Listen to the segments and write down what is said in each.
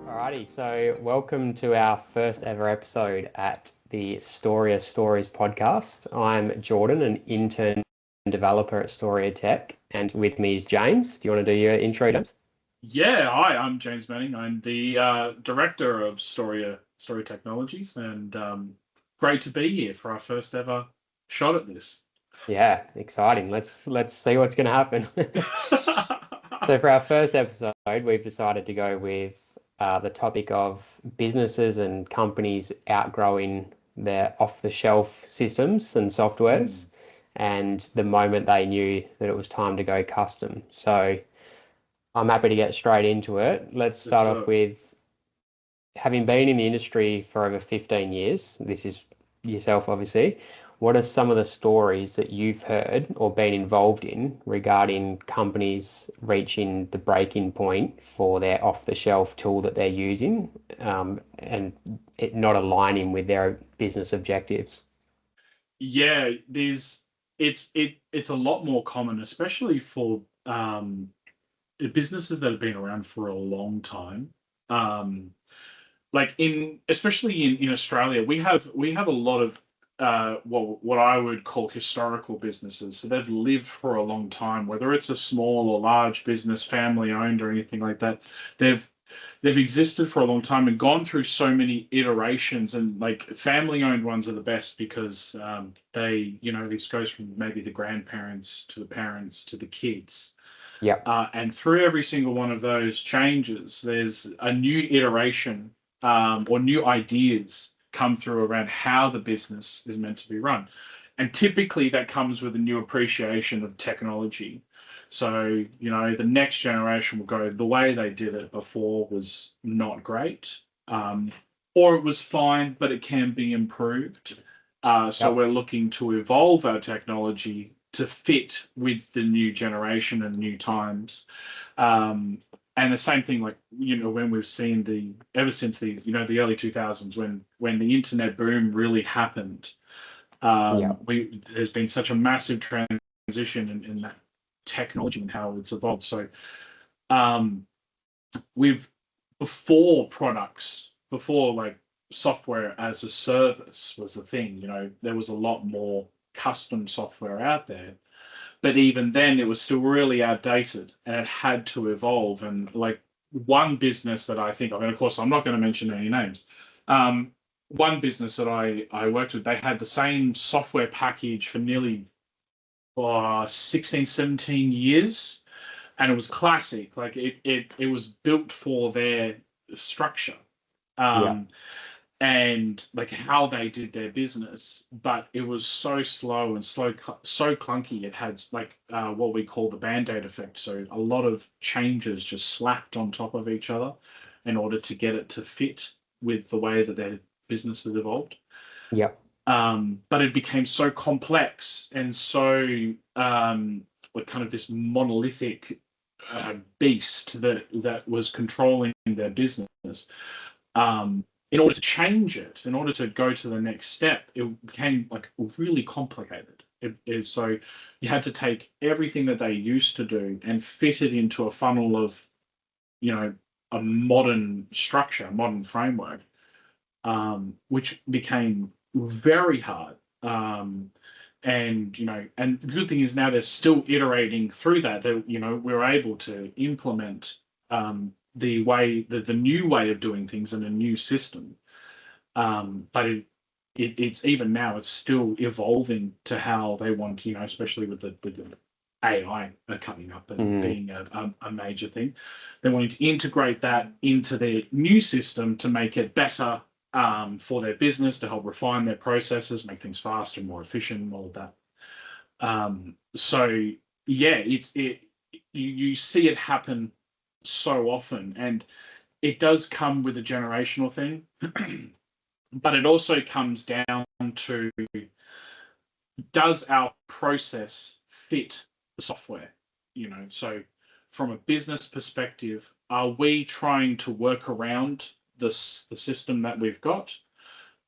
Alrighty, so welcome to our first ever episode at the Storia Stories podcast. I'm Jordan, an intern developer at Storia Tech, and with me is James. Do you want to do your intro, James? Yeah, hi, I'm James Manning. I'm the director of Storia Technologies, and great to be here for our first ever shot at this. Yeah, exciting. Let's see what's going to happen. So for our first episode, we've decided to go with the topic of businesses and companies outgrowing their off-the-shelf systems and softwares, and the moment they knew that it was time to go custom. So I'm happy to get straight into it. Let's start off with, having been in the industry for over 15 years, this is yourself obviously, what are some of the stories that you've heard or been involved in regarding companies reaching the breaking point for their off-the-shelf tool that they're using, and it not aligning with their business objectives? Yeah, it's a lot more common, especially for businesses that have been around for a long time. Like especially in Australia, we have a lot of what I would call historical businesses. So they've lived for a long time, whether it's a small or large business, family owned or anything like that. They've existed for a long time and gone through so many iterations, and like family owned ones are the best because this goes from maybe the grandparents to the parents to the kids. Yep. And through every single one of those changes, there's a new iteration or new ideas come through around how the business is meant to be run. And typically that comes with a new appreciation of technology. So, the next generation will go, the way they did it before was not great, or it was fine, but it can be improved. So we're looking to evolve our technology to fit with the new generation and new times. And the same thing, like, when we've seen ever since the early 2000s, when the internet boom really happened, there's been such a massive transition in that technology and how it's evolved. So before like software as a service was the thing, there was a lot more custom software out there. But even then, it was still really outdated and it had to evolve. And like one business that I think of, and of course, I'm not going to mention any names. One business that I worked with, they had the same software package for nearly 16, 17 years. And it was classic. Like it was built for their structure. And like how they did their business, but it was so slow and so clunky. It had like what we call the Band-Aid effect. So a lot of changes just slapped on top of each other in order to get it to fit with the way that their business has evolved. Yep. But it became so complex and so like kind of this monolithic beast that was controlling their business. In order to change it, in order to go to the next step, it became like really complicated. So you had to take everything that they used to do and fit it into a funnel of, a modern structure, a modern framework, which became very hard. And the good thing is now they're still iterating through that. We're able to implement the new way of doing things in a new system, but it's even now it's still evolving to how they want, especially with the AI coming up and being a major thing. They're wanting to integrate that into their new system to make it better for their business, to help refine their processes, make things faster and more efficient, all of that. So yeah, you see it happen so often, and it does come with a generational thing, but it also comes down to, does our process fit the software? So from a business perspective, are we trying to work around the system that we've got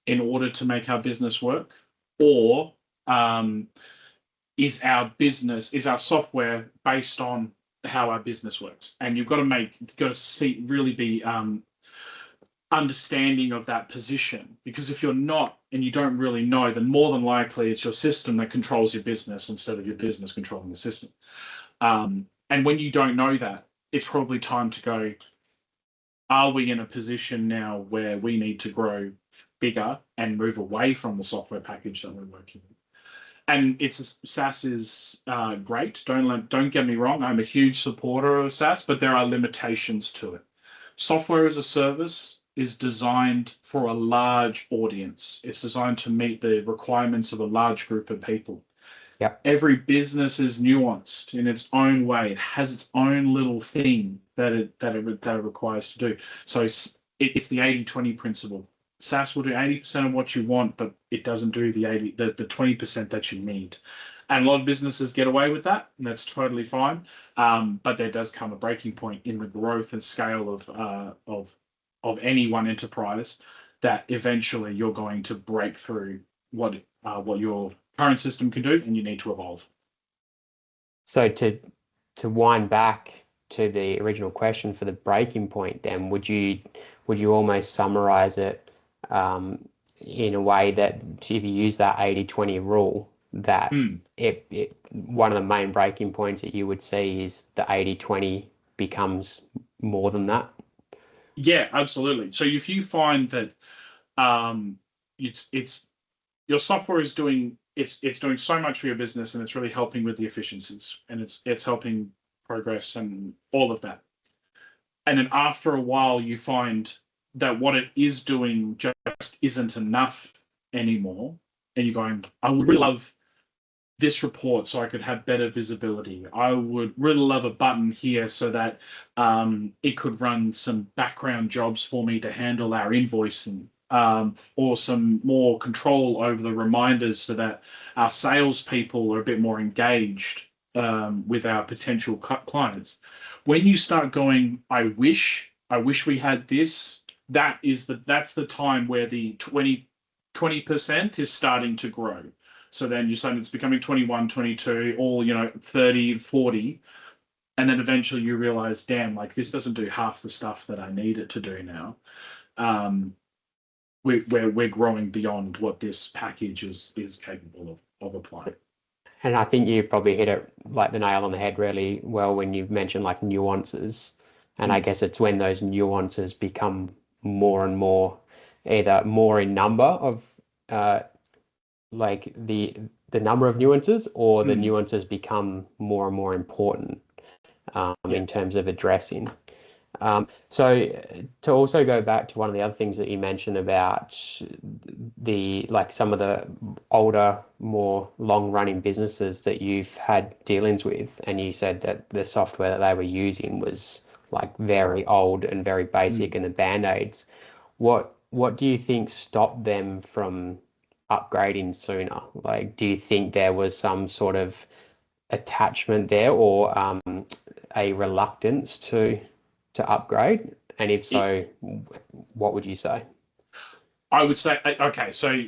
in order to make our business work, or is our software based on how our business works? And you've got to see, really be understanding of that position, because if you're not and you don't really know, then more than likely it's your system that controls your business instead of your business controlling the system. And when you don't know that, it's probably time to go, are we in a position now where we need to grow bigger and move away from the software package that we're working with? And SaaS is great. Don't get me wrong. I'm a huge supporter of SaaS, but there are limitations to it. Software as a service is designed for a large audience. It's designed to meet the requirements of a large group of people. Yep. Every business is nuanced in its own way. It has its own little thing that it requires to do. So it's the 80-20 principle. SaaS will do 80% of what you want, but it doesn't do the 20% that you need. And a lot of businesses get away with that, and that's totally fine. But there does come a breaking point in the growth and scale of any one enterprise that eventually you're going to break through what your current system can do, and you need to evolve. So to wind back to the original question for the breaking point, then would you almost summarize it in a way that if you use that 80-20 rule, that one of the main breaking points that you would see is the 80-20 becomes more than that? Yeah, absolutely. So if you find that it's your software is doing doing so much for your business, and it's really helping with the efficiencies, and it's helping progress and all of that, and then after a while you find that what it is doing just isn't enough anymore, and you're going, I would really love this report so I could have better visibility. I would really love a button here so that it could run some background jobs for me to handle our invoicing, or some more control over the reminders so that our salespeople are a bit more engaged with our potential clients. When you start going, I wish we had this, that's the time where the 20% is starting to grow. So then you're saying it's becoming 21, 22, all 30, 40, and then eventually you realize, damn, like this doesn't do half the stuff that I need it to do now. We're growing beyond what this package is capable of applying. And I think you probably hit it like the nail on the head really well when you mentioned like nuances. And I guess it's when those nuances become more and more, either more in number of like the number of nuances, or the nuances become more and more important in terms of addressing. So to also go back to one of the other things that you mentioned about some of the older, more long-running businesses that you've had dealings with, and you said that the software that they were using was like very old and very basic and the band-aids. What do you think stopped them from upgrading sooner? Like, do you think there was some sort of attachment there, or a reluctance to upgrade? And if so, what would you say? I would say, okay, so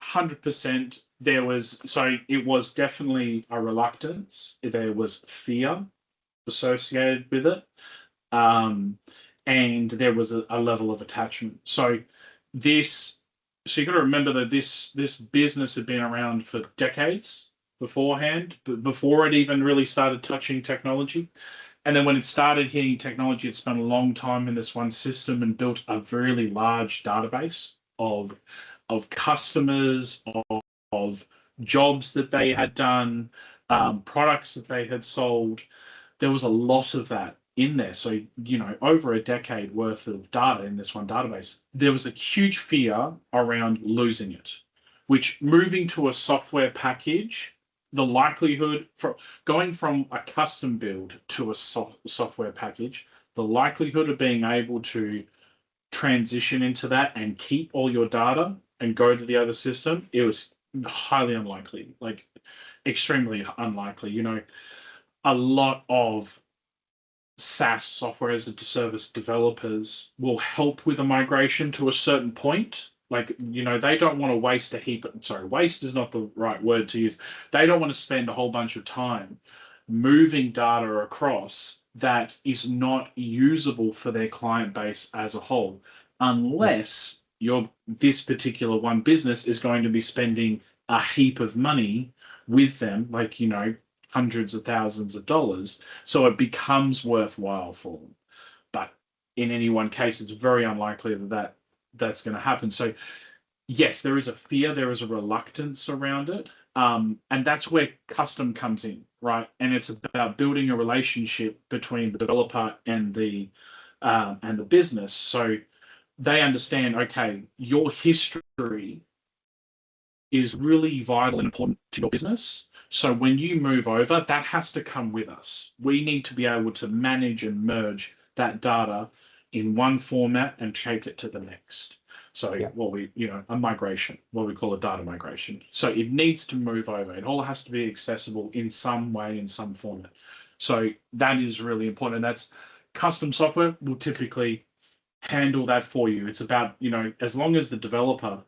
100% it was definitely a reluctance. There was fear associated with it. And there was a level of attachment. So you got to remember that this business had been around for decades beforehand, before it even really started touching technology. And then when it started hitting technology, it spent a long time in this one system and built a really large database of customers, of jobs that they had done, products that they had sold. There was a lot of that in there. So, over a decade worth of data in this one database. There was a huge fear around losing it, which, moving to a software package, the likelihood for going from a custom build to a software package, the likelihood of being able to transition into that and keep all your data and go to the other system, it was highly unlikely, like extremely unlikely. A lot of SaaS, software as a service developers, will help with a migration to a certain point. Like, they don't want to waste a heap. Sorry, waste is not the right word to use. They don't want to spend a whole bunch of time moving data across that is not usable for their client base as a whole, unless this particular one business is going to be spending a heap of money with them, like, hundreds of thousands of dollars. So it becomes worthwhile for them. But in any one case, it's very unlikely that's going to happen. So yes, there is a fear, there is a reluctance around it. And that's where custom comes in, right? And it's about building a relationship between the developer and the business. So they understand, okay, your history is really vital and important to your business. So when you move over, that has to come with us. We need to be able to manage and merge that data in one format and take it to the next. So a migration, what we call a data migration. So it needs to move over. It all has to be accessible in some way, in some format. So that is really important. And that's custom software will typically handle that for you. It's about, as long as the developer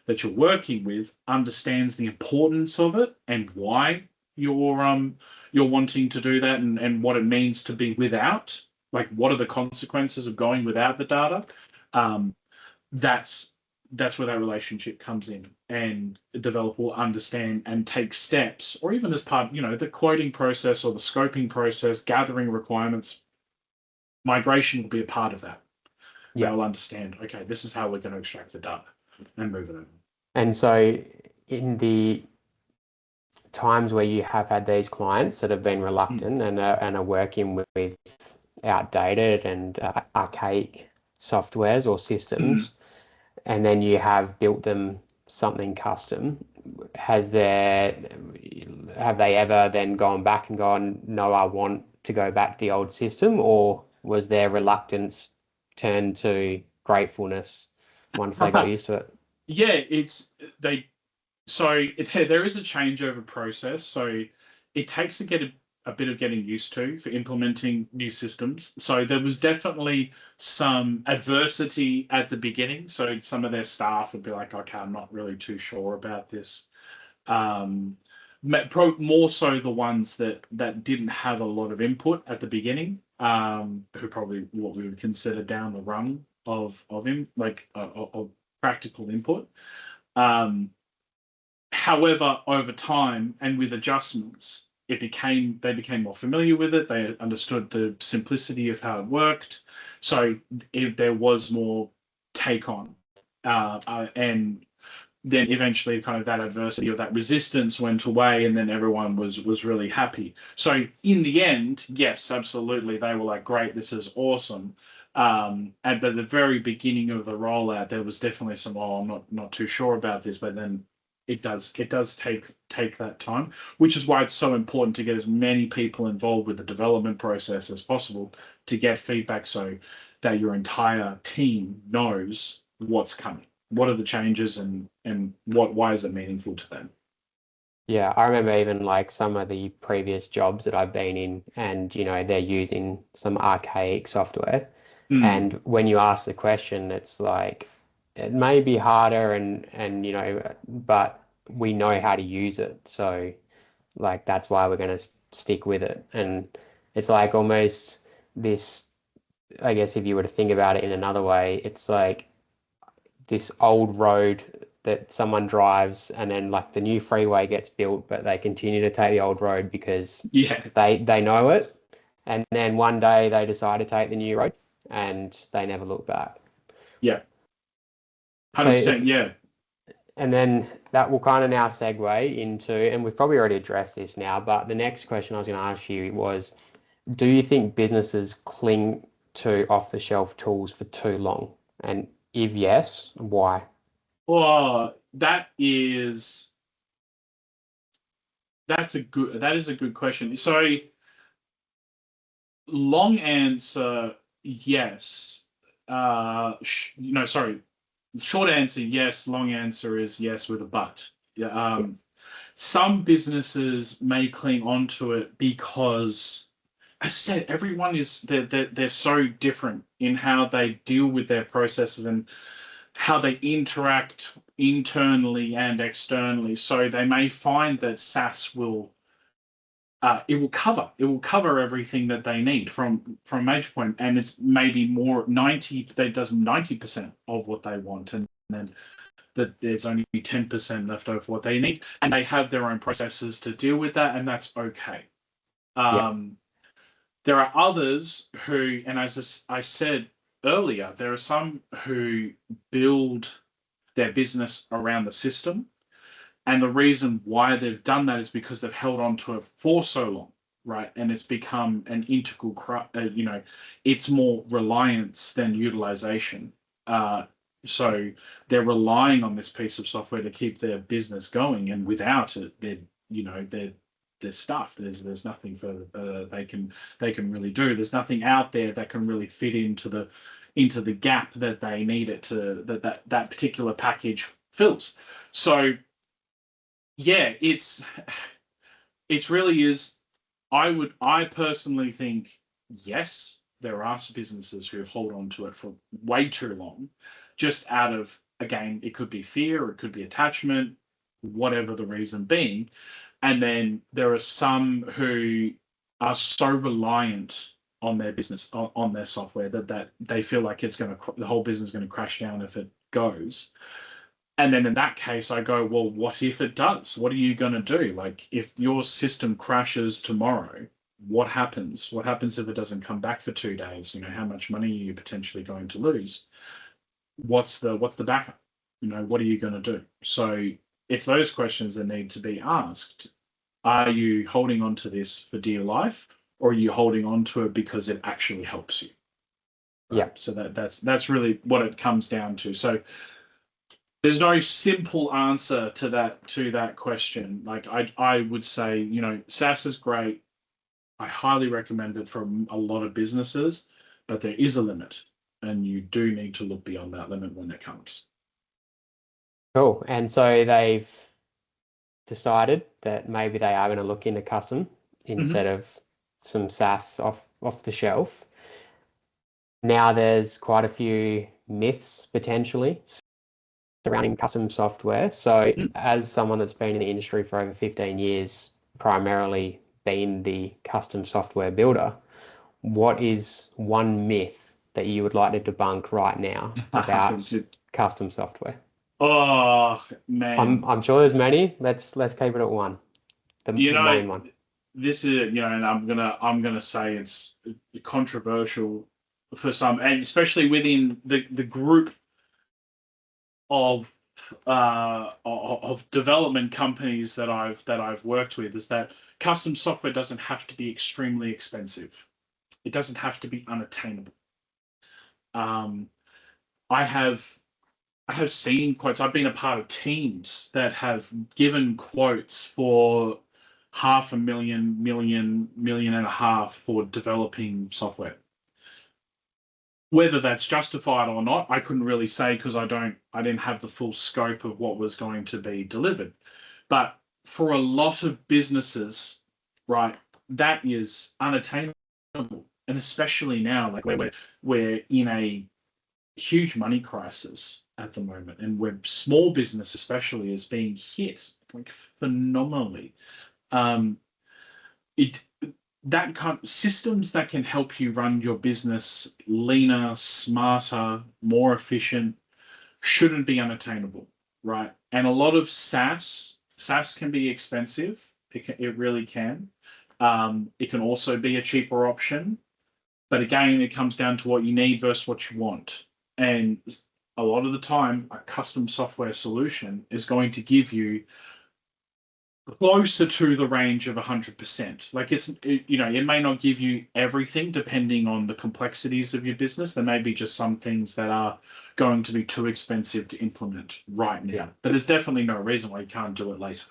that you're working with understands the importance of it and why you're wanting to do that and what it means to be without, like what are the consequences of going without the data. That's where that relationship comes in, and the developer will understand and take steps, or even as part, the quoting process or the scoping process, gathering requirements. Migration will be a part of that. Yeah. They'll understand, okay, this is how we're going to extract the data and move it over. And so in the times where you have had these clients that have been reluctant and are working with outdated and archaic softwares or systems, and then you have built them something custom, have they ever then gone back and gone, no, I want to go back to the old system? Or was their reluctance turned to gratefulness once they got used to it? Yeah, there is a changeover process. So it takes to get a bit of getting used to for implementing new systems. So there was definitely some adversity at the beginning. So some of their staff would be like, okay, I'm not really too sure about this. More so the ones that didn't have a lot of input at the beginning, who probably what we would consider down the rung of practical input. However, over time and with adjustments, they became more familiar with it. They understood the simplicity of how it worked. So if there was more take on, and then eventually kind of that adversity or that resistance went away, and then everyone was really happy. So in the end, yes, absolutely, they were like, great, this is awesome. And at the very beginning of the rollout, there was definitely some, I'm not too sure about this, but then it does take that time, which is why it's so important to get as many people involved with the development process as possible to get feedback, so that your entire team knows what's coming, what are the changes, and why is it meaningful to them. Yeah, I remember even like some of the previous jobs that I've been in, and they're using some archaic software, and when you ask the question, it's like, it may be harder and but we know how to use it. So like, that's why we're going to stick with it. And it's like almost this, I guess if you were to think about it in another way, it's like this old road that someone drives, and then like the new freeway gets built, but they continue to take the old road because they know it. And then one day they decide to take the new road and they never look back. Yeah. 100%, yeah. And then that will kind of now segue into, and we've probably already addressed this now, but the next question I was going to ask you was, do you think businesses cling to off-the-shelf tools for too long? And if yes, why? Well, that is a good question. So long answer, yes. Short answer, yes. Long answer is yes with a but. Yeah. Some businesses may cling onto it because, as I said, everyone they're so different in how they deal with their processes, and how they interact internally and externally. So they may find that SaaS will it will cover everything that they need from a major point, and it's maybe more 90 that does 90% of what they want, and then that there's only 10% left over what they need, and they have their own processes to deal with that, and that's okay. There are others who, and as I said earlier, there are some who build their business around the system. And the reason why they've done that is because they've held on to it for so long, right? And it's become an integral, it's more reliance than utilization. So they're relying on this piece of software to keep their business going. And without it, they're stuffed. There's nothing further they can really do. There's nothing out there that can really fit into the gap that they need it to, that particular package fills. So yeah, it's really is. I personally think, yes, there are businesses who hold on to it for way too long, just out of, again, it could be fear, or it could be attachment, whatever the reason being. And then there are some who are so reliant on their business, on their software, that they feel like the whole business is going to crash down if it goes. And then in that case, I go, well, what if it does? What are you going to do? Like, if your system crashes tomorrow, what happens? What happens if it doesn't come back for 2 days? How much money are you potentially going to lose? What's the backup? What are you going to do? So it's those questions that need to be asked. Are you holding on to this for dear life, or are you holding on to it because it actually helps you? Yeah. So that's really what it comes down to. So there's no simple answer to that question. Like, I would say, SaaS is great. I highly recommend it for a lot of businesses, but there is a limit, and you do need to look beyond that limit when it comes. Cool. And so they've decided that maybe they are going to look into custom instead of some SaaS off the shelf. Now there's quite a few myths potentially surrounding custom software. So as someone that's been in the industry for over 15 years, primarily been the custom software builder, what is one myth that you would like to debunk right now about custom software? Oh man, I'm sure there's many. Let's keep it at one. The main one. This is, and I'm gonna say it's controversial for some, and especially within the group of development companies that I've worked with, is that custom software doesn't have to be extremely expensive. It doesn't have to be unattainable. I have seen quotes. I've been a part of teams that have given quotes for $500,000, $1 million and a half for developing software. Whether that's justified or not, I couldn't really say, because I didn't have the full scope of what was going to be delivered. But for a lot of businesses, right, that is unattainable. And especially now, like, we're in a huge money crisis at the moment, and where small business especially is being hit like phenomenally. Systems that can help you run your business leaner, smarter, more efficient shouldn't be unattainable, right? And a lot of SaaS can be expensive. It really can. It can also be a cheaper option, but again, it comes down to what you need versus what you want. And a lot of the time, a custom software solution is going to give you closer to the range of 100%. Like, it may not give you everything depending on the complexities of your business. There may be just some things that are going to be too expensive to implement right now, but there's definitely no reason why you can't do it later.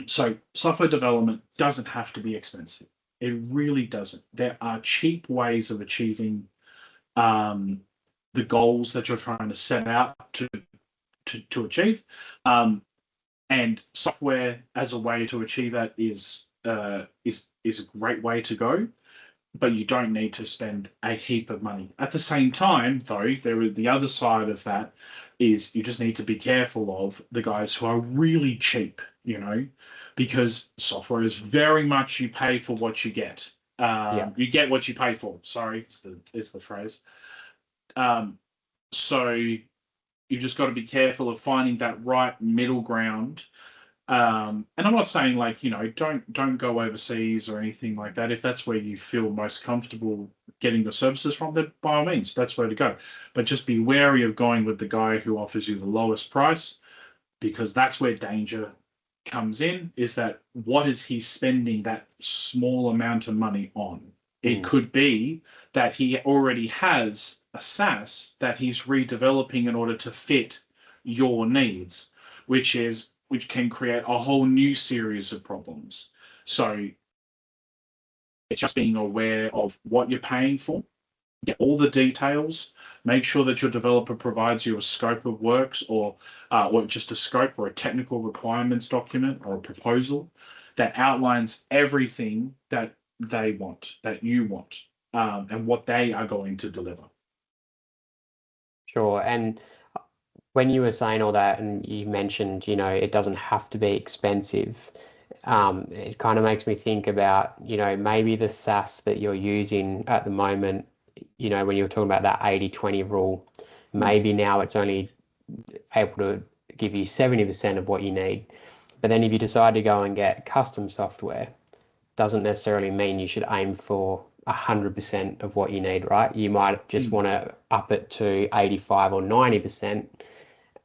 So software development doesn't have to be expensive. It really doesn't. There are cheap ways of achieving the goals that you're trying to set out to achieve. And software as a way to achieve that is a great way to go. but you don't need to spend a heap of money. At the same time, though, the other side of that is you just need to be careful of the guys who are really cheap, because software is very much you pay for what you get. You get what you pay for. Sorry, is the phrase. So you've just got to be careful of finding that right middle ground. And I'm not saying don't go overseas or anything like that. If that's where you feel most comfortable getting your services from, then by all means, that's where to go. But just be wary of going with the guy who offers you the lowest price, because that's where danger comes in, is that what is he spending that small amount of money on? It could be that he already has a SaaS that he's redeveloping in order to fit your needs, which can create a whole new series of problems. So it's just being aware of what you're paying for, get all the details, make sure that your developer provides you a scope of works or just a scope or a technical requirements document or a proposal that outlines everything that they want, that you want, and what they are going to deliver. Sure. And when you were saying all that and you mentioned, it doesn't have to be expensive, it kind of makes me think about, maybe the SaaS that you're using at the moment, when you're talking about that 80-20 rule, maybe now it's only able to give you 70% of what you need. But then if you decide to go and get custom software, doesn't necessarily mean you should aim for 100% of what you need, right? You might just want to up it to 85 or 90%,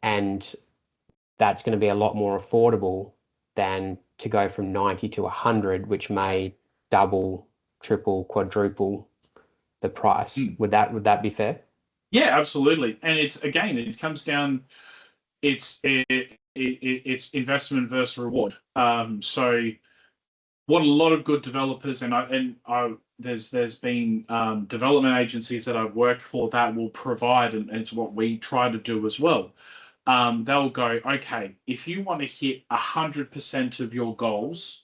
and that's going to be a lot more affordable than to go from 90 to 100, which may double, triple, quadruple the price. Would that be fair? Yeah, absolutely. And it comes down, it's investment versus reward. So what a lot of good developers there's been development agencies that I've worked for that will provide, and it's what we try to do as well. They'll go, okay, if you want to hit 100% of your goals,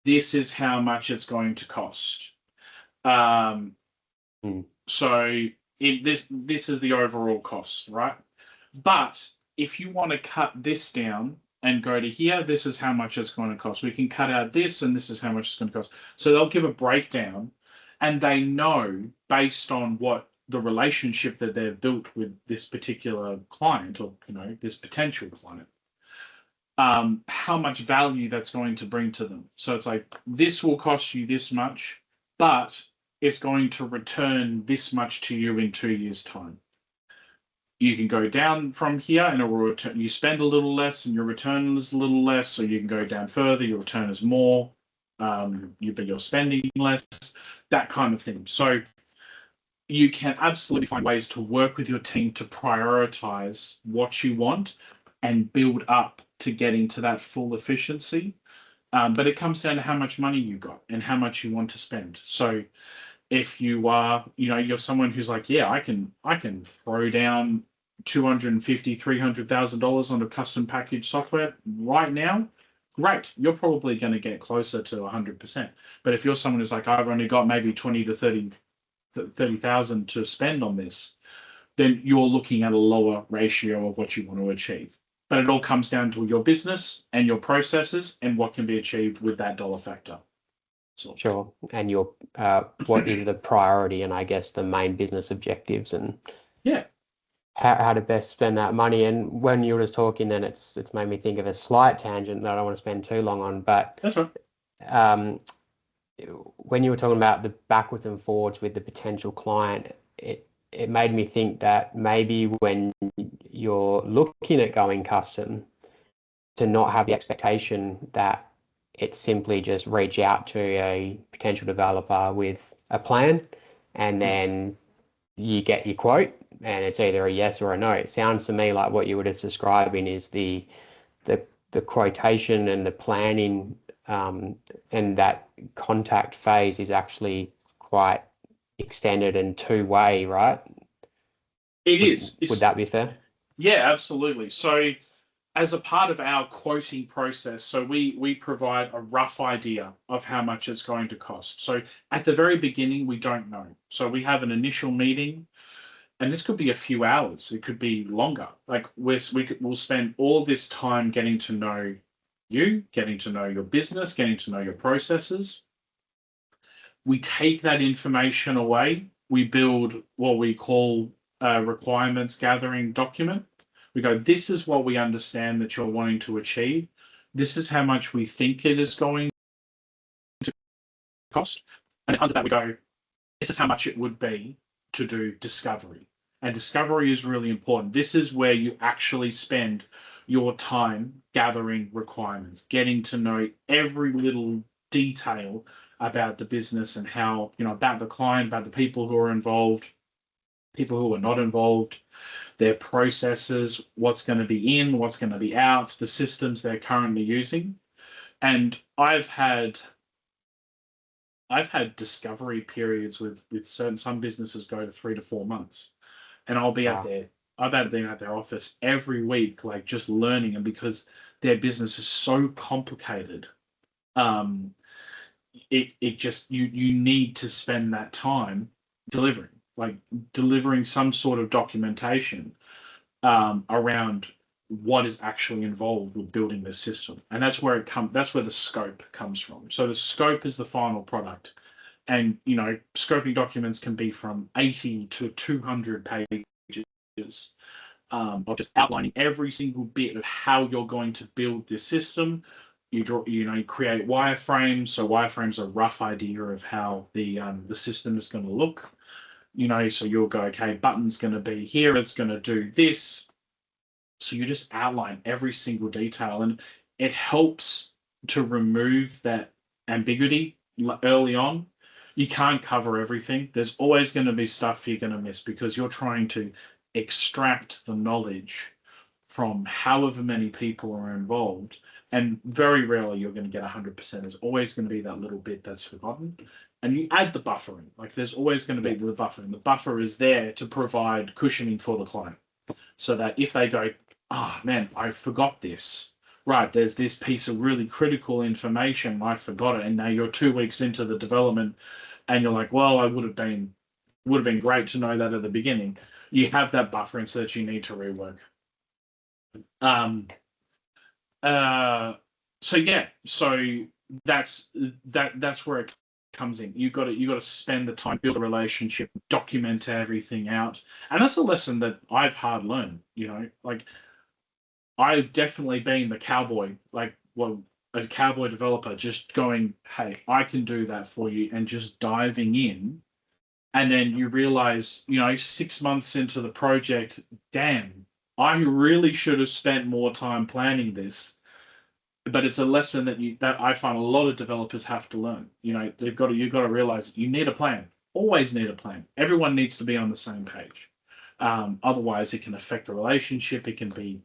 this is how much it's going to cost. So this is the overall cost, right? But if you want to cut this down and go to here, this is how much it's going to cost. We can cut out this, and this is how much it's going to cost. So they'll give a breakdown, and they know based on what the relationship that they've built with this particular client or this potential client, how much value that's going to bring to them. So it's like, this will cost you this much, but it's going to return this much to you in 2 years' time. You can go down from here and it will return. You spend a little less and your return is a little less, or you can go down further, your return is more, but you're spending less, that kind of thing. So you can absolutely find ways to work with your team to prioritize what you want and build up to getting to that full efficiency. But it comes down to how much money you got and how much you want to spend. So if you are, you're someone who's like, yeah, I can throw down $250,000, $300,000 on a custom package software right now, great. You're probably going to get closer to 100%. But if you're someone who's like, I've only got maybe 20 to 30,000 to spend on this, then you're looking at a lower ratio of what you want to achieve. But it all comes down to your business and your processes and what can be achieved with that dollar factor. Sure. And your what is the priority, and I guess the main business objectives, and how to best spend that money. And when you were just talking, then it's made me think of a slight tangent that I don't want to spend too long on. But that's right. When you were talking about the backwards and forwards with the potential client, it made me think that maybe when you're looking at going custom, to not have the expectation that it's simply just reach out to a potential developer with a plan and then you get your quote and it's either a yes or a no. It sounds to me like what you were just describing is the quotation and the planning, and that contact phase is actually quite extended and two-way, right? It is. Would that be fair? Yeah, absolutely. So as a part of our quoting process, so we provide a rough idea of how much it's going to cost. So at the very beginning, we don't know. So we have an initial meeting, and this could be a few hours. It could be longer. Like we'll spend all this time getting to know you, getting to know your business, getting to know your processes. We take that information away. We build what we call a requirements gathering document. We go, this is what we understand that you're wanting to achieve. This is how much we think it is going to cost. And under that, we go, this is how much it would be to do discovery. And discovery is really important. This is where you actually spend your time gathering requirements, getting to know every little detail about the business and how, about the client, about the people who are involved, people who are not involved, their processes, what's going to be in, what's going to be out, the systems they're currently using. And I've had discovery periods with some businesses go to 3 to 4 months, and I'll be out there. I've been at their office every week, like just learning, and because their business is so complicated, it just you need to spend that time delivering some sort of documentation around what is actually involved with building this system. And that's where the scope comes from. So the scope is the final product. And scoping documents can be from 80 to 200 pages of just outlining every single bit of how you're going to build this system. You create wireframes. So wireframes are a rough idea of how the system is going to look. So you'll go, okay, button's going to be here, it's going to do this. So you just outline every single detail, and it helps to remove that ambiguity early on. You can't cover everything. There's always going to be stuff you're going to miss because you're trying to extract the knowledge from however many people are involved. And very rarely you're going to get 100%. There's always going to be that little bit that's forgotten. And you add the buffering. Like there's always going to be the buffering. The buffer is there to provide cushioning for the client. So that if they go, man, I forgot this. Right, there's this piece of really critical information. I forgot it. And now you're 2 weeks into the development and you're like, well, would have been great to know that at the beginning. You have that buffering so that you need to rework. So that's where it comes in. You got to spend the time, build a relationship, document everything out, and that's a lesson that I've hard learned. Like I've definitely been the cowboy, a cowboy developer, just going, hey, I can do that for you, and just diving in, and then you realize, 6 months into the project, damn, I really should have spent more time planning this. But it's a lesson that I find a lot of developers have to learn. You've got to realize you need a plan. Always need a plan. Everyone needs to be on the same page. Otherwise, it can affect the relationship. It can be,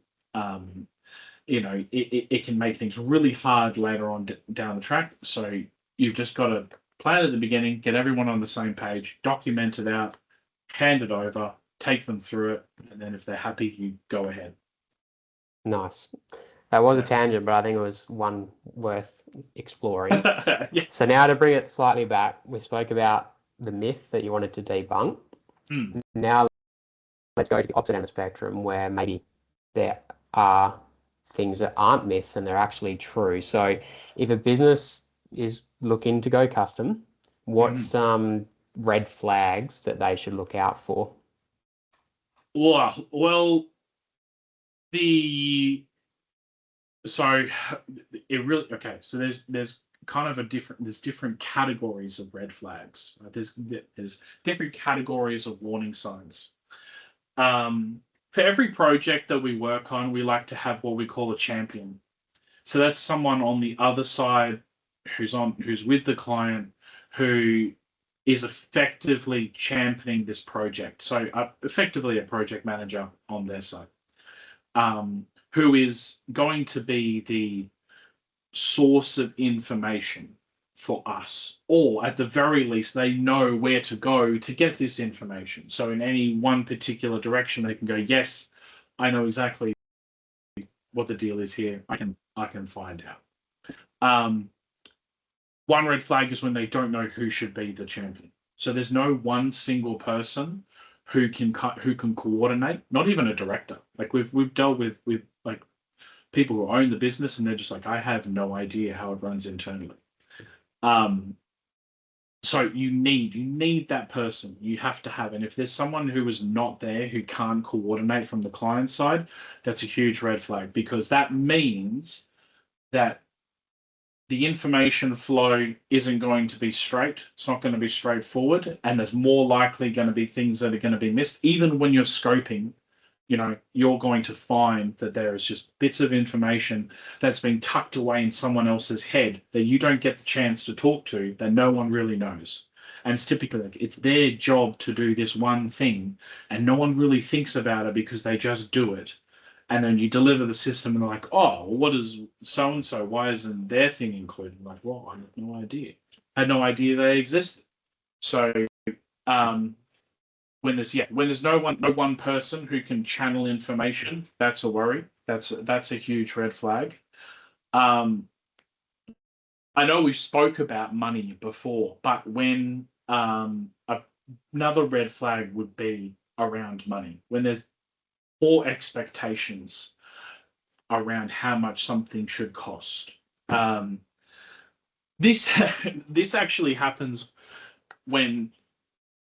it can make things really hard later on down the track. So you've just got to plan at the beginning, get everyone on the same page, document it out, hand it over, take them through it, and then if they're happy, you go ahead. Nice. That was a tangent, but I think it was one worth exploring. Yeah. So now to bring it slightly back, we spoke about the myth that you wanted to debunk. Now let's go to the opposite end of the spectrum where maybe there are things that aren't myths and they're actually true. So if a business is looking to go custom, what's some red flags that they should look out for? Well, so there's kind of there's different categories of red flags. Right? There's different categories of warning signs. For every project that we work on, we like to have what we call a champion. So that's someone on the other side who's with the client, who is effectively championing this project. So effectively a project manager on their side. Who is going to be the source of information for us, or at the very least, they know where to go to get this information. So in any one particular direction, they can go, yes, I know exactly what the deal is here, I can find out. One red flag is when they don't know who should be the champion. So there's no one single person who can coordinate. Not even a director. Like we've dealt with like people who own the business and they're just like, I have no idea how it runs internally. So you need that person. You have to have, and if there's someone who is not there who can't coordinate from the client side, that's a huge red flag, because that means that the information flow isn't going to be straight. It's not going to be straightforward, and there's more likely going to be things that are going to be missed. Even when you're scoping, you're going to find that there is just bits of information that's been tucked away in someone else's head that you don't get the chance to talk to, that no one really knows. And it's typically like it's their job to do this one thing, and no one really thinks about it because they just do it. And then you deliver the system and they're like, oh, what is so-and-so? Why isn't their thing included? I'm like, well, I have no idea. I had no idea they existed. So when there's no one person who can channel information, that's a worry. That's a huge red flag. I know we spoke about money before, but when another red flag would be around money. When there's poor expectations around how much something should cost. This actually happens when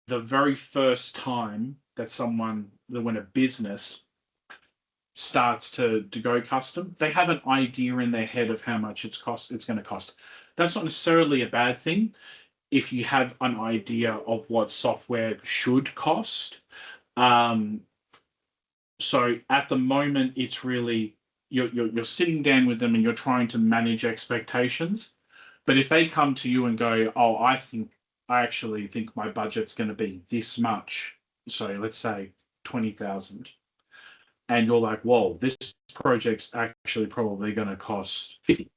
the very first time when a business starts to go custom, they have an idea in their head of how much it's going to cost. That's not necessarily a bad thing if you have an idea of what software should cost. So at the moment, it's really you're sitting down with them and you're trying to manage expectations. But if they come to you and go, oh, I actually think my budget's going to be this much. So let's say 20,000, and you're like, whoa, this project's actually probably going to cost 50.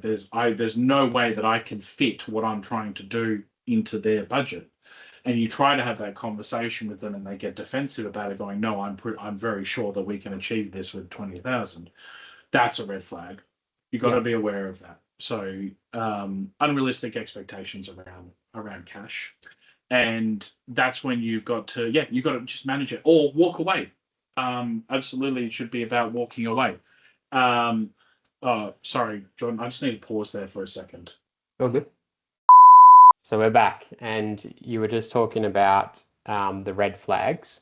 There's no way that I can fit what I'm trying to do into their budget. And you try to have that conversation with them, and they get defensive about it, going, "No, I'm very sure that we can achieve this with 20,000." That's a red flag. You got to be aware of that. So unrealistic expectations around cash, and that's when you've got to just manage it or walk away. Absolutely, it should be about walking away. Sorry, Jordan, I just need to pause there for a second. All good. So we're back, and you were just talking about the red flags.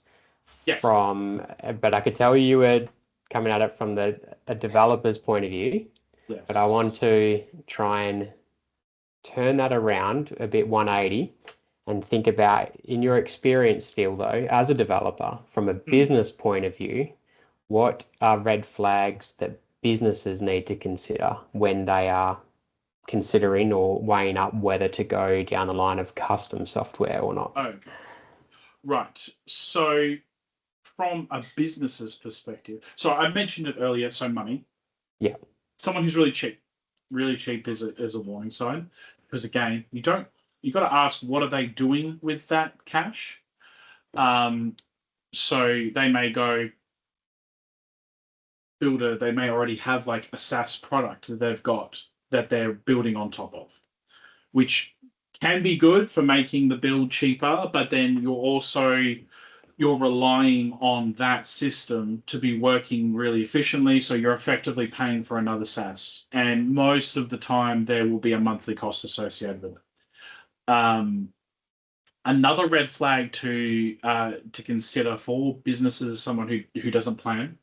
Yes. But I could tell you were coming at it from a developer's point of view. Yes. But I want to try and turn that around a bit 180 and think about, in your experience still though, as a developer, from a business point of view, what are red flags that businesses need to consider when they are considering or weighing up whether to go down the line of custom software or not? Okay. Right. So from a business's perspective, so I mentioned it earlier, so money. Yeah. Someone who's really cheap is a warning sign, because again, you got to ask, what are they doing with that cash? So they may go they may already have like a SaaS product that they're building on top of, which can be good for making the build cheaper, but then you're relying on that system to be working really efficiently, so you're effectively paying for another SaaS, and most of the time there will be a monthly cost associated with it. Another red flag to consider for businesses is someone who doesn't plan,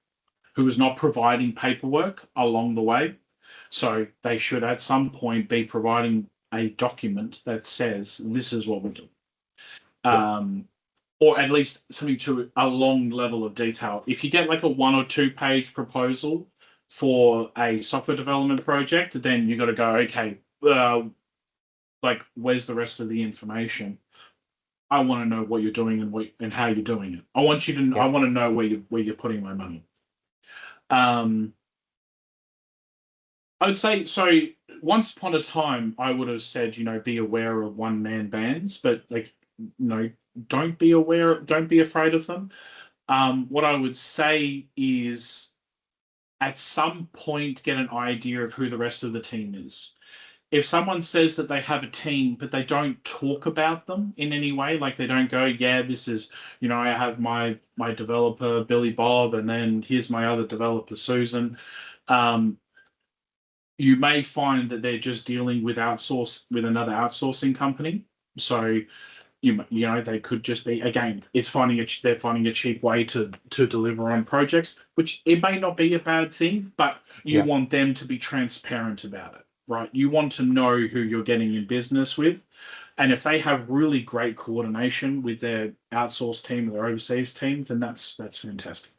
who is not providing paperwork along the way. So they should at some point be providing a document that says this is what we do. Or at least something to a long level of detail. If you get like a 1 or 2 page proposal for a software development project, then you got to go, okay, like where's the rest of the information? I want to know what you're doing and how you're doing it. I want to know where you're putting my money. I would say, so once upon a time, I would have said, be aware of one-man bands, but don't be afraid of them. What I would say is at some point get an idea of who the rest of the team is. If someone says that they have a team, but they don't talk about them in any way, like they don't go, yeah, this is, I have my developer, Billy Bob, and then here's my other developer, Susan. You may find that they're just dealing with another outsourcing company. So, they could just be, again, they're finding a cheap way to deliver on projects, which it may not be a bad thing, but you want them to be transparent about it. Right, you want to know who you're getting in business with, and if they have really great coordination with their outsourced team or their overseas team, then that's fantastic.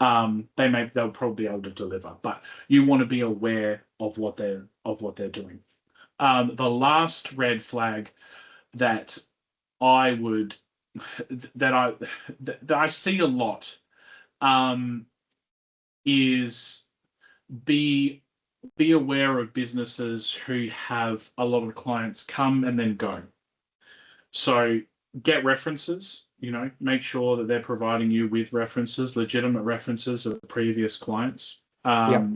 They'll probably be able to deliver, but you want to be aware of what they're doing. The last red flag that I see a lot is be aware of businesses who have a lot of clients come and then go. So get references, make sure that they're providing you with references, legitimate references of previous clients. I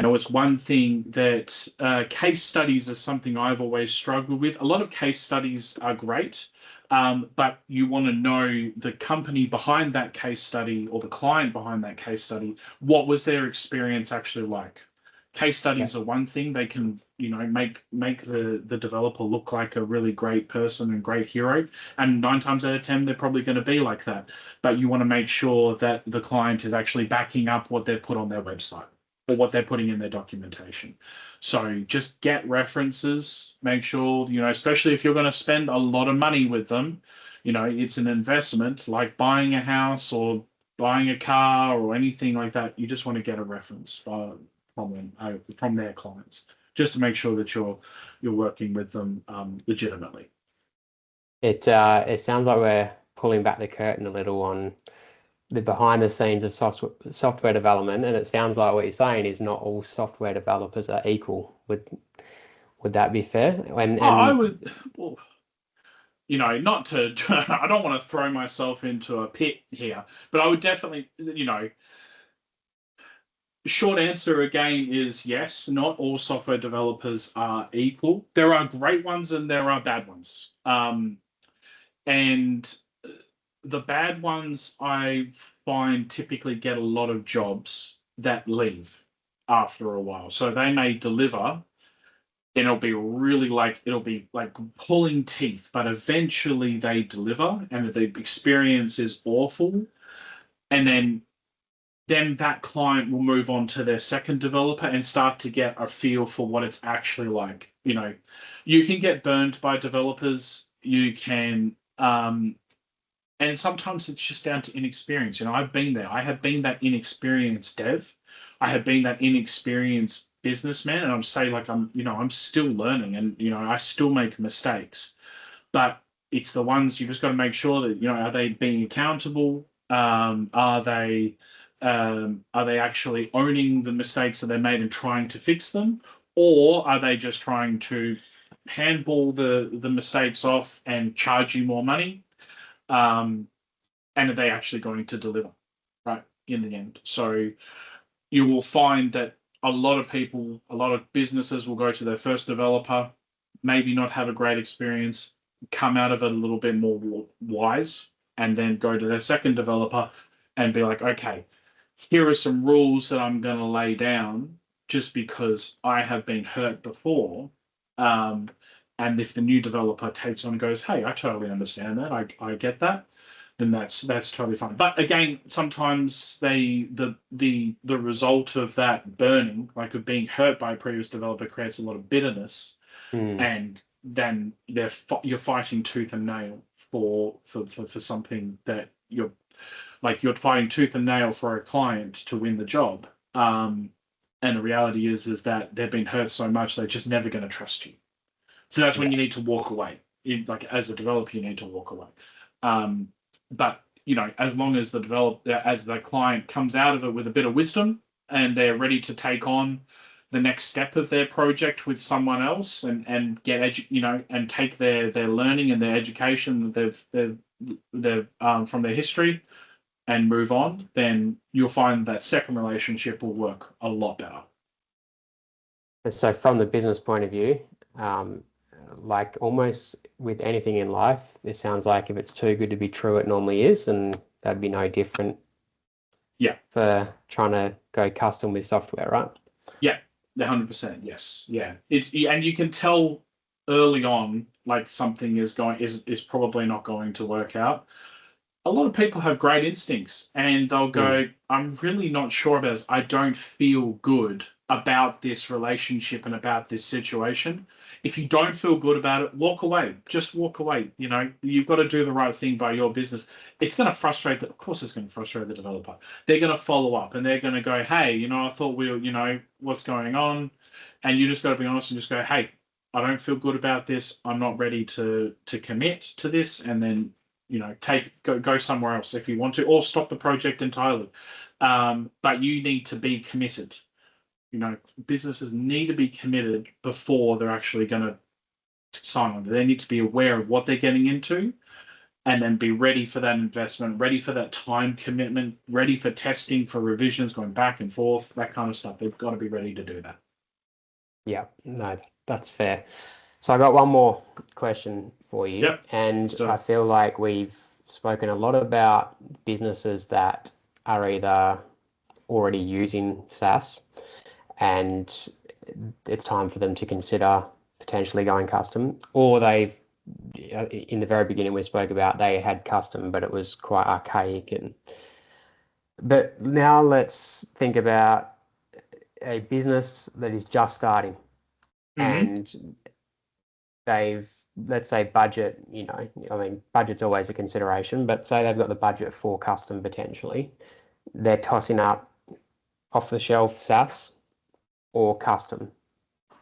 know it's one thing that case studies is something I've always struggled with. A lot of case studies are great, but you want to know the company behind that case study or the client behind that case study. What was their experience actually like? Case studies are one thing. They can, make the developer look like a really great person and great hero. And 9 times out of 10, they're probably going to be like that. But you want to make sure that the client is actually backing up what they've put on their website or what they're putting in their documentation. So just get references. Make sure, especially if you're going to spend a lot of money with them, it's an investment like buying a house or buying a car or anything like that. You just want to get a reference from their clients, just to make sure that you're working with them legitimately. It sounds like we're pulling back the curtain a little on the behind the scenes of software development, and it sounds like what you're saying is not all software developers are equal. Would that be fair? I would, well, not to, I don't want to throw myself into a pit here, but I would definitely, short answer again is yes, not all software developers are equal. There are great ones and there are bad ones. And the bad ones I find typically get a lot of jobs that leave after a while. So they may deliver and it'll be like pulling teeth, but eventually they deliver and the experience is awful. And then that client will move on to their second developer and start to get a feel for what it's actually like. You can get burned by developers. You can, and sometimes it's just down to inexperience. I've been there. I have been that inexperienced dev. I have been that inexperienced businessman, and I'm saying I'm still learning, and I still make mistakes. But it's the ones you just got to make sure that are they being accountable? Are they actually owning the mistakes that they made and trying to fix them, or are they just trying to handball the mistakes off and charge you more money? And are they actually going to deliver, right, in the end? So you will find that a lot of businesses will go to their first developer, maybe not have a great experience, come out of it a little bit more wise, and then go to their second developer and be like, okay, here are some rules that I'm going to lay down just because I have been hurt before. And if the new developer takes on and goes, hey, I totally understand that, I get that, then that's totally fine. But again, sometimes the result of that burning, like of being hurt by a previous developer, creates a lot of bitterness, and then you're fighting tooth and nail for something that you're fighting tooth and nail for a client to win the job. And the reality is that they've been hurt so much they're just never going to trust you. So that's when you need to walk away. As a developer, you need to walk away. But as long as the client comes out of it with a bit of wisdom and they're ready to take on the next step of their project with someone else and get and take their learning and their education that they've from their history, and move on, then you'll find that second relationship will work a lot better. And so from the business point of view, like almost with anything in life, it sounds like if it's too good to be true, it normally is, and that'd be no different. Yeah. For trying to go custom with software, right? Yeah, 100%. Yes. Yeah. And you can tell early on, like something is probably not going to work out. A lot of people have great instincts and they'll go, I'm really not sure about this. I don't feel good about this relationship and about this situation. If you don't feel good about it, walk away. Just walk away. You know, you've got to do the right thing by your business. It's going to frustrate of course it's going to frustrate the developer. They're going to follow up and they're going to go, hey, you know, I thought what's going on? And you just got to be honest and just go, hey, I don't feel good about this. I'm not ready to commit to this. And then, you know, go somewhere else if you want to, or stop the project entirely. But you need to be committed. You know, businesses need to be committed before they're actually going to sign on. They need to be aware of what they're getting into and then be ready for that investment, ready for that time commitment, ready for testing, for revisions, going back and forth, that kind of stuff. They've got to be ready to do that. Yeah, no, that's fair. So I got one more question for you. Yep. And I feel like we've spoken a lot about businesses that are either already using SaaS and it's time for them to consider potentially going custom, or they've, in the very beginning we spoke about, they had custom, but it was quite archaic. But now let's think about a business that is just starting and they've, let's say budget, you know, I mean, budget's always a consideration, but say they've got the budget for custom potentially, they're tossing up off the shelf SaaS or custom.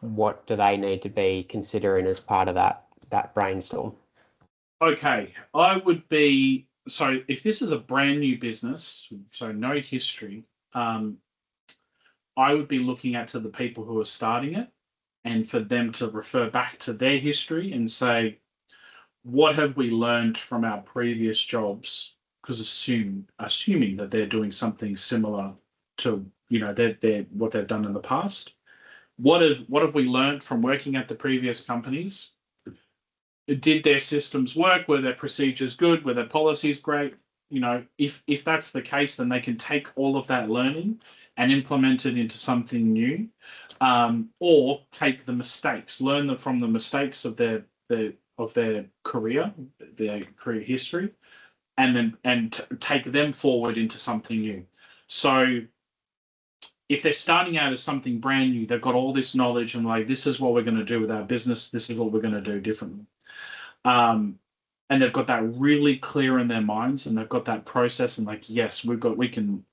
What do they need to be considering as part of that brainstorm? Okay, I would be, so if this is a brand new business, so no history, I would be looking at to the people who are starting it and for them to refer back to their history and say, what have we learned from our previous jobs? Because assuming that they're doing something similar to, you know, they're what they've done in the past. What have we learned from working at the previous companies? Did their systems work? Were their procedures good? Were their policies great? You know, if that's the case, then they can take all of that learning and implement it into something new, or take the mistakes, learn from the mistakes of their career, their career history, and take them forward into something new. So if they're starting out as something brand new, they've got all this knowledge and like, this is what we're going to do with our business. This is what we're going to do differently. And they've got that really clear in their minds and they've got that process and like, yes, we can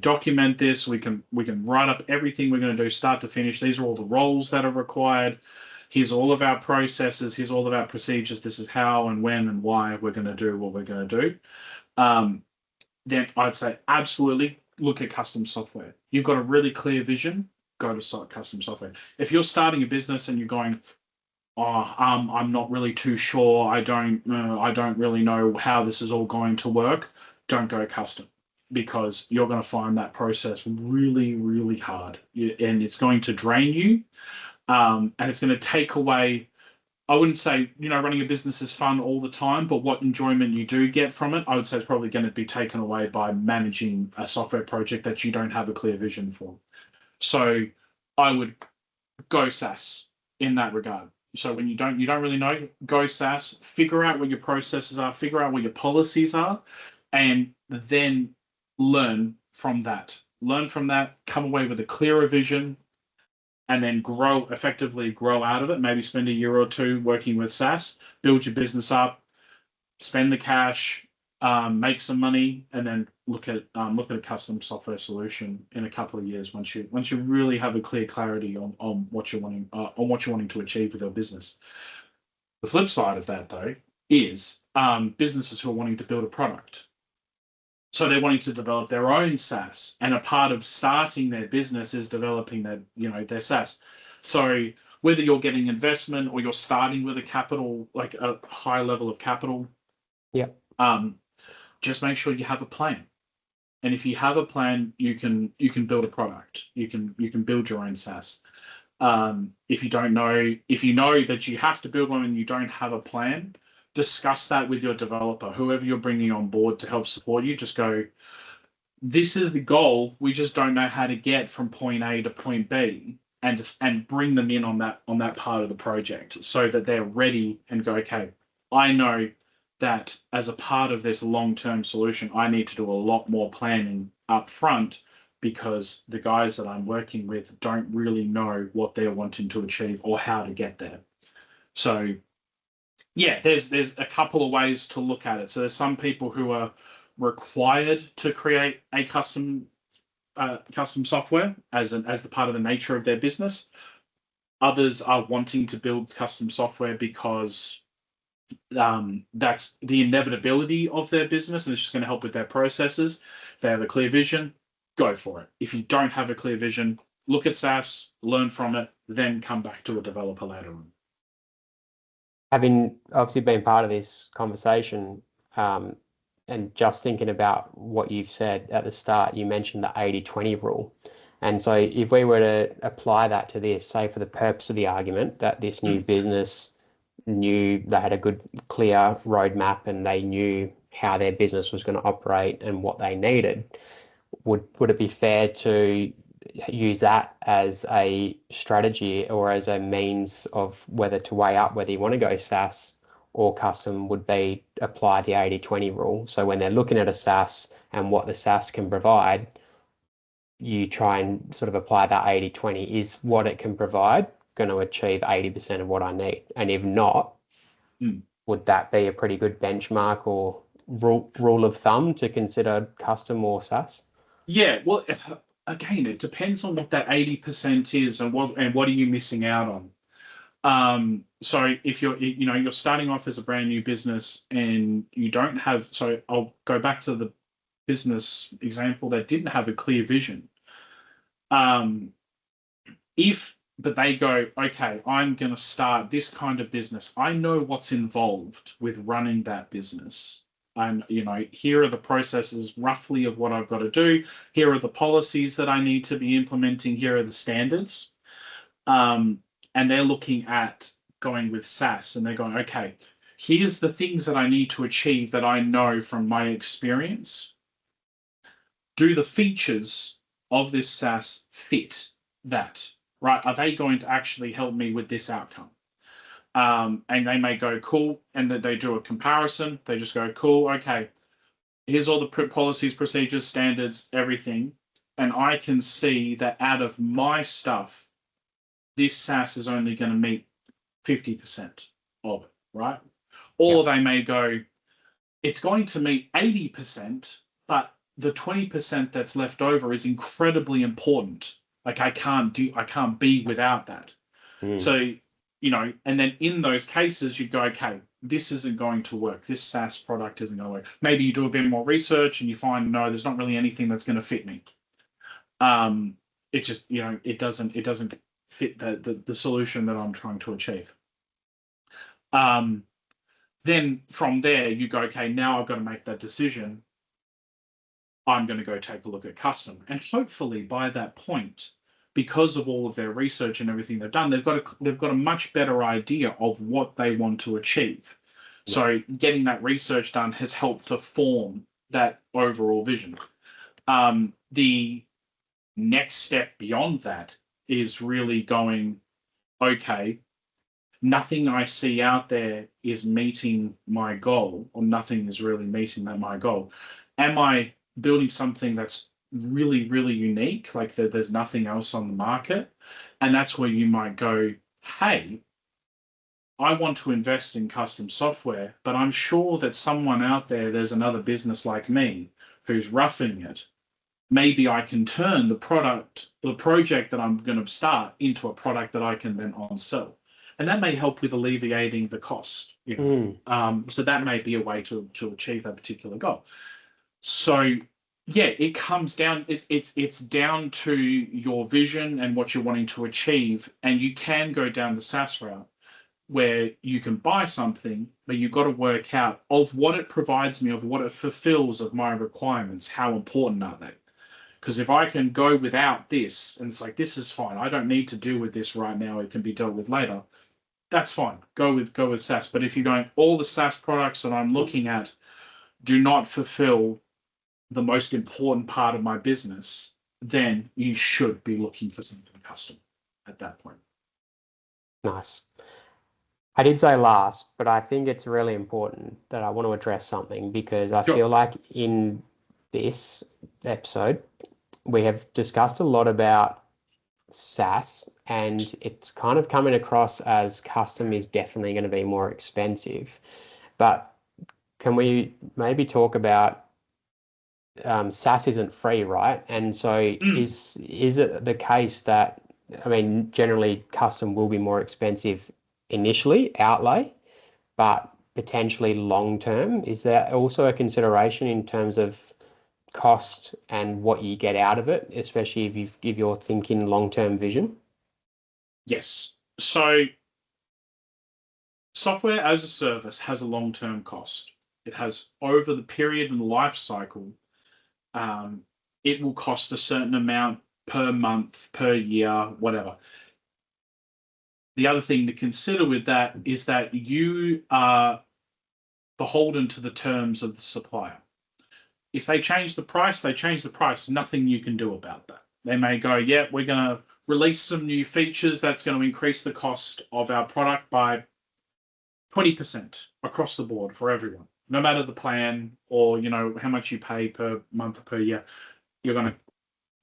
document this. We can write up everything we're going to do start to finish. These are all the roles that are required. Here's all of our processes. Here's all of our procedures. This is how and when and why we're going to do what we're going to do. Then I'd say absolutely look at custom software. You've got a really clear vision, go to custom software. If you're starting a business and you're going, I'm not really too sure, I don't really know how this is all going to work, don't go custom, because you're going to find that process really, really hard, and it's going to drain you, and it's going to take away, I wouldn't say, you know, running a business is fun all the time, but what enjoyment you do get from it, I would say, is probably going to be taken away by managing a software project that you don't have a clear vision for. So I would go SaaS in that regard. So when you don't really know, go SaaS, figure out what your processes are, figure out what your policies are, and then learn from that. Learn from that, come away with a clearer vision, and then effectively grow out of it. Maybe spend a year or two working with SaaS, build your business up, spend the cash, make some money, and then look at a custom software solution in a couple of years once you really have a clear clarity on what you're wanting to achieve with your business. The flip side of that, though, is businesses who are wanting to build a product. So they're wanting to develop their own SaaS, and a part of starting their business is developing their SaaS. So whether you're getting investment or you're starting with a high level of capital, yeah, just make sure you have a plan. And if you have a plan, you can build a product. You can build your own SaaS. If you know that you have to build one and you don't have a plan, discuss that with your developer, whoever you're bringing on board to help support you. Just go, this is the goal. We just don't know how to get from point A to point B, and bring them in on that part of the project so that they're ready and go, okay, I know that as a part of this long-term solution, I need to do a lot more planning up front because the guys that I'm working with don't really know what they're wanting to achieve or how to get there. So yeah, there's a couple of ways to look at it. So there's some people who are required to create a custom software as the part of the nature of their business. Others are wanting to build custom software because that's the inevitability of their business, and it's just going to help with their processes. If they have a clear vision, go for it. If you don't have a clear vision, look at SaaS, learn from it, then come back to a developer later on. Having obviously been part of this conversation, and just thinking about what you've said at the start, you mentioned the 80-20 rule. And so if we were to apply that to this, say for the purpose of the argument that this new business knew they had a good, clear roadmap and they knew how their business was going to operate and what they needed, would it be fair to use that as a strategy or as a means of whether to weigh up whether you want to go SaaS or custom would be apply the 80-20 rule? So when they're looking at a SaaS and what the SaaS can provide, you try and sort of apply that 80-20. Is what it can provide going to achieve 80% of what I need? And if not, would that be a pretty good benchmark or rule of thumb to consider custom or SaaS? Yeah, well, again, it depends on what that 80% is and what are you missing out on. So if you're starting off as a brand new business and you don't have, so I'll go back to the business example that didn't have a clear vision. But they go, okay, I'm going to start this kind of business. I know what's involved with running that business. And, here are the processes roughly of what I've got to do. Here are the policies that I need to be implementing. Here are the standards. And they're looking at going with SaaS and they're going, okay, here's the things that I need to achieve that I know from my experience. Do the features of this SaaS fit that? Right? Are they going to actually help me with this outcome? And they may go, cool, and then they do a comparison. They just go, cool, okay, here's all the policies, procedures, standards, everything. And I can see that out of my stuff, this SaaS is only going to meet 50% of it, right? Or they may go, it's going to meet 80%, but the 20% that's left over is incredibly important. Like I can't be without that. So, and then in those cases, you go, okay, this isn't going to work. This SaaS product isn't going to work. Maybe you do a bit more research and you find, no, there's not really anything that's going to fit me. It just, it doesn't fit the solution that I'm trying to achieve. Then from there, you go, okay, now I've got to make that decision. I'm going to go take a look at custom. And hopefully by that point, because of all of their research and everything they've done, they've got a much better idea of what they want to achieve. Yeah. So getting that research done has helped to form that overall vision. The next step beyond that is really going, okay, nothing I see out there is meeting my goal, or nothing is really meeting my goal. Am I building something that's really, really unique, like there's nothing else on the market? And that's where you might go, hey, I want to invest in custom software, but I'm sure that someone out there's another business like me who's roughing it. Maybe I can turn the project that I'm going to start into a product that I can then on-sell. And that may help with alleviating the cost. So that may be a way to achieve that particular goal. So yeah, it comes down, it's down to your vision and what you're wanting to achieve. And you can go down the SaaS route. where you can buy something, but you've got to work out of what it provides me, of what it fulfills of my requirements, how important are they? Because if I can go without this, and it's like, this is fine, I don't need to deal with this right now, it can be dealt with later, that's fine. Go with SaaS. But if you're going, all the SaaS products that I'm looking at do not fulfill the most important part of my business, then you should be looking for something custom at that point. Nice. I did say last, but I think it's really important that I want to address something, because I feel like in this episode, we have discussed a lot about SaaS, and it's kind of coming across as custom is definitely going to be more expensive. But can we maybe talk about SaaS isn't free, right? And so is it the case that, I mean, generally custom will be more expensive initially, outlay, but potentially long term? Is there also a consideration in terms of cost and what you get out of it, especially if you're thinking long-term vision? Yes. So software as a service has a long-term cost. It has, over the period and life cycle, it will cost a certain amount per month, per year, whatever. The other thing to consider with that is that you are beholden to the terms of the supplier. If they change the price, they change the price. Nothing you can do about that. They may go, yeah, we're going to release some new features that's going to increase the cost of our product by 20% across the board for everyone. No matter the plan or, you know, how much you pay per month or per year,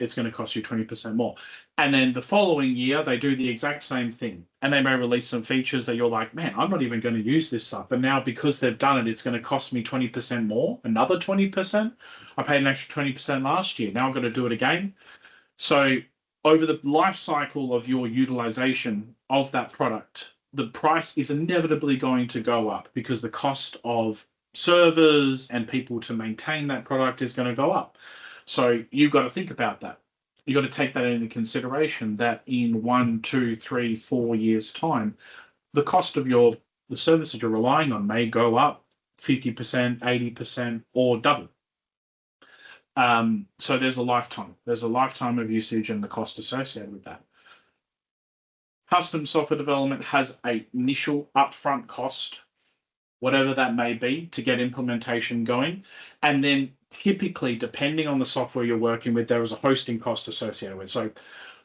it's going to cost you 20% more. And then the following year, they do the exact same thing. And they may release some features that you're like, man, I'm not even going to use this stuff. But now because they've done it, it's going to cost me 20% more, another 20%. I paid an extra 20% last year. Now I'm going to do it again. So over the life cycle of your utilization of that product, the price is inevitably going to go up because the cost of servers and people to maintain that product is going to go up. So you've got to think about that. You've got to take that into consideration, that in 1, 2, 3, 4 years' time, the cost of the service that you're relying on may go up 50%, 80%, or double. So there's a lifetime. There's a lifetime of usage and the cost associated with that. Custom software development has an initial upfront cost, whatever that may be, to get implementation going. And then typically, depending on the software you're working with, there is a hosting cost associated with. So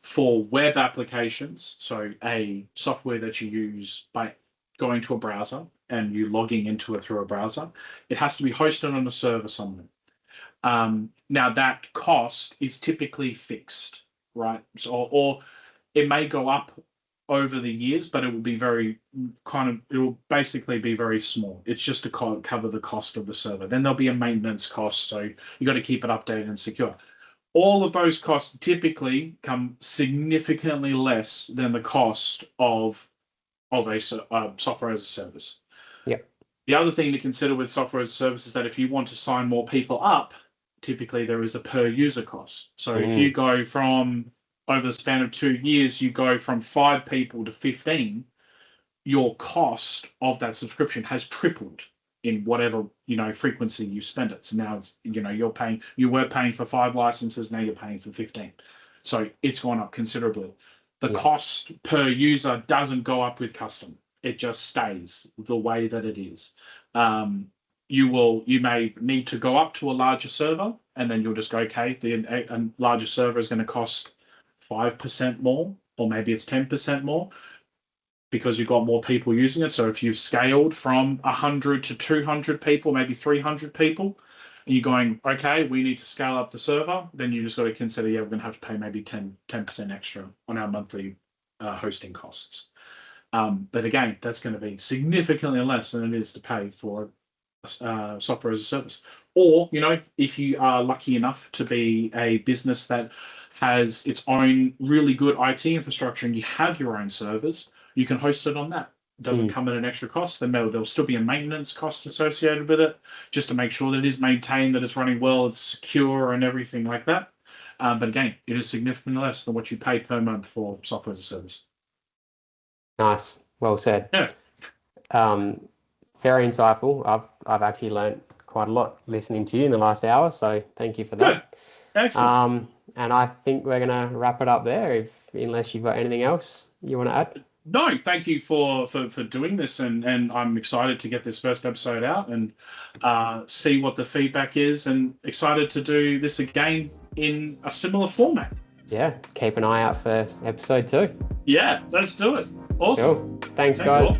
for web applications, so a software that you use by going to a browser and you logging into it through a browser, it has to be hosted on a server somewhere. Now that cost is typically fixed, right? So, or it may go up over the years, but it will be it will basically be very small. It's just to cover the cost of the server. Then there'll be a maintenance cost, so you got to keep it updated and secure. All of those costs typically come significantly less than the cost of a software as a service. Yeah. The other thing to consider with software as a service is that if you want to sign more people up, typically there is a per user cost. So if you go from, over the span of 2 years, you go from 5 people to 15, your cost of that subscription has tripled in whatever, frequency you spend it. So now it's, you were paying for 5 licenses, now you're paying for 15. So it's gone up considerably. The cost per user doesn't go up with custom. It just stays the way that it is. You may need to go up to a larger server, and then you'll just go, okay, a larger server is going to cost 5% more, or maybe it's 10% more because you've got more people using it. So if you've scaled from 100 to 200 people, maybe 300 people, and you're going, okay, we need to scale up the server, then you just got to consider, we're going to have to pay maybe 10% extra on our monthly hosting costs. But again, that's going to be significantly less than it is to pay for software as a service. Or, if you are lucky enough to be a business that has its own really good IT infrastructure and you have your own servers, you can host it on that. It doesn't come at an extra cost. Then there'll still be a maintenance cost associated with it, just to make sure that it is maintained, that it's running well, it's secure and everything like that. But again, it is significantly less than what you pay per month for software as a service. Nice. Well said. Yeah. Very insightful. I've actually learned quite a lot listening to you in the last hour, so thank you for that. Good. Excellent. And I think we're going to wrap it up there, unless you've got anything else you want to add. No, thank you for doing this, and I'm excited to get this first episode out and see what the feedback is, and excited to do this again in a similar format. Yeah, keep an eye out for episode 2. Yeah, let's do it. Awesome. Cool. Thanks, guys.